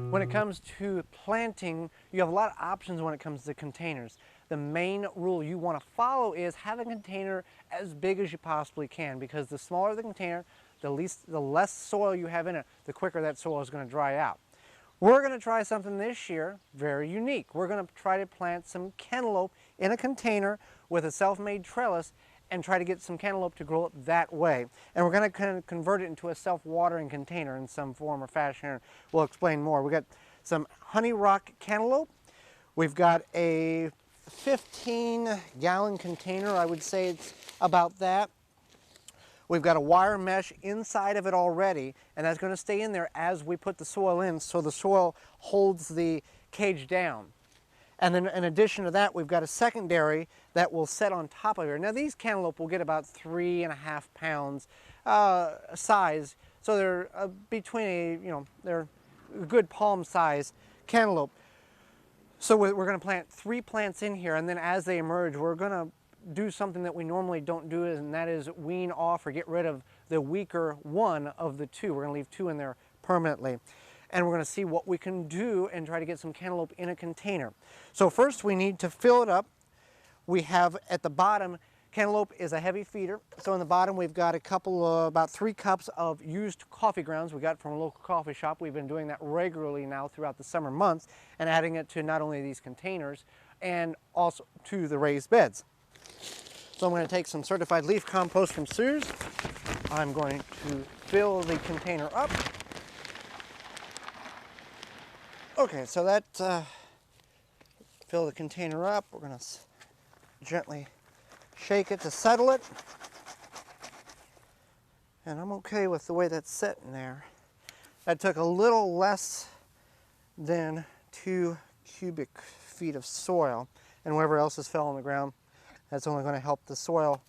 When it comes to planting, you have a lot of options when it comes to containers. The main rule you want to follow is have a container as big as you possibly can, because the smaller the container, the less soil you have in it, the quicker that soil is going to dry out. We're going to try something this year very unique. We're going to try to plant some cantaloupe in a container with a self-made trellis and try to get some cantaloupe to grow up that way. And we're going to kind of convert it into a self-watering container in some form or fashion. We'll explain more. We've got some honey rock cantaloupe. We've got a 15-gallon container. I would say it's about that. We've got a wire mesh inside of it already, and that's going to stay in there as we put the soil in, so the soil holds the cage down. And then in addition to that, we've got a secondary that will set on top of here. Now these cantaloupe will get about 3.5 pounds size, so they're they're a good palm size cantaloupe. So we're going to plant 3 plants in here, and then as they emerge, we're going to do something that we normally don't do, and that is wean off or get rid of the weaker one of the 2. We're going to leave 2 in there permanently. And we're going to see what we can do and try to get some cantaloupe in a container. So first we need to fill it up. We have at the bottom, cantaloupe is a heavy feeder. So in the bottom we've got about 3 cups of used coffee grounds we got from a local coffee shop. We've been doing that regularly now throughout the summer months and adding it to not only these containers and also to the raised beds. So I'm going to take some certified leaf compost from Sue's. I'm going to fill the container up. Okay, so that fill the container up. We're going to gently shake it to settle it. And I'm okay with the way that's sitting there. That took a little less than 2 cubic feet of soil, and whatever else has fell on the ground, that's only going to help the soil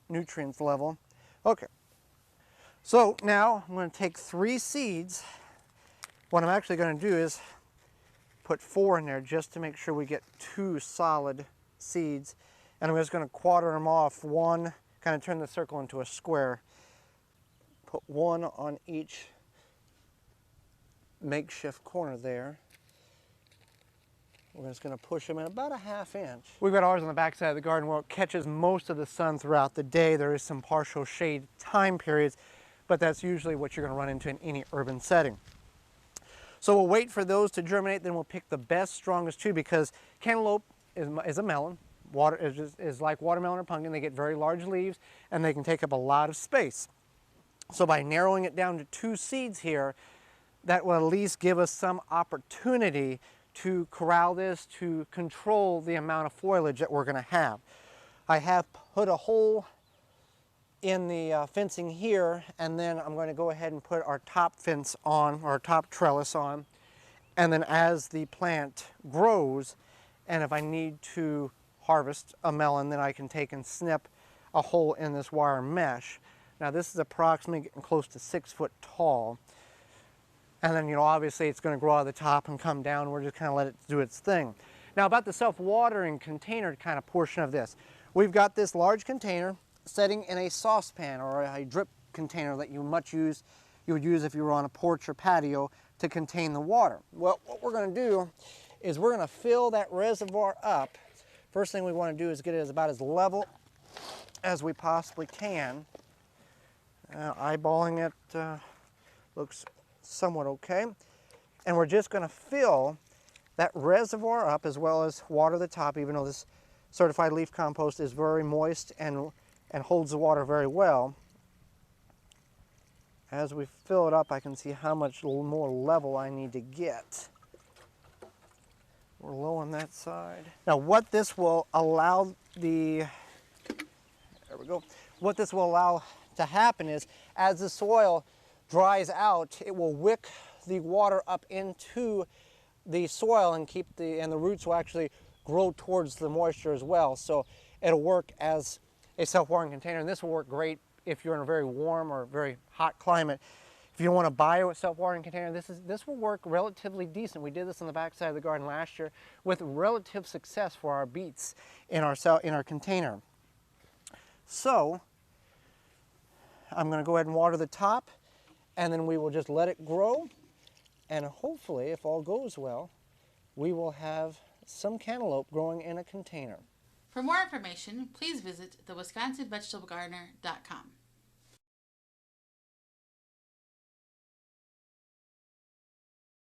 nutrients level. Okay, so now I'm going to take 3 seeds. What I'm actually going to do is put 4 in there just to make sure we get 2 solid seeds. And I'm just going to quarter them off, one, kind of turn the circle into a square. Put 1 on each makeshift corner there. We're just going to push them in about a ½ inch. We've got ours on the back side of the garden where it catches most of the sun throughout the day. There is some partial shade time periods, but that's usually what you're going to run into in any urban setting. So we'll wait for those to germinate, then we'll pick the best, strongest 2, because cantaloupe is a melon. Is like watermelon or pumpkin. They get very large leaves and they can take up a lot of space. So by narrowing it down to 2 seeds here, that will at least give us some opportunity to corral this, to control the amount of foliage that we're going to have. I have put a hole in the fencing here, and then I'm going to go ahead and put our top fence on, or our top trellis on, and then as the plant grows, and if I need to harvest a melon, then I can take and snip a hole in this wire mesh. Now this is approximately getting close to 6 foot tall, and then obviously it's going to grow out of the top and come down. We're just kind of let it do its thing. Now about the self-watering container kind of portion of this, we've got this large container setting in a saucepan or a drip container that you would use if you were on a porch or patio to contain the water. Well, what we're going to do is we're going to fill that reservoir up. First thing we want to do is get it about as level as we possibly can. Eyeballing it looks somewhat okay. And we're just going to fill that reservoir up as well as water the top, even though this certified leaf compost is very moist and holds the water very well. As we fill it up, I can see how much more level I need to get. We're low on that side. Now what this will allow what this will allow to happen is as the soil dries out, it will wick the water up into the soil and the roots will actually grow towards the moisture as well. So it'll work as a self-watering container, and this will work great if you're in a very warm or very hot climate. If you want to buy a self-watering container, this will work relatively decent. We did this on the back side of the garden last year with relative success for our beets in our container. So I'm going to go ahead and water the top, And then we will just let it grow, and hopefully, if all goes well, we will have some cantaloupe growing in a container. For more information, please visit thewisconsinvegetablegardener.com.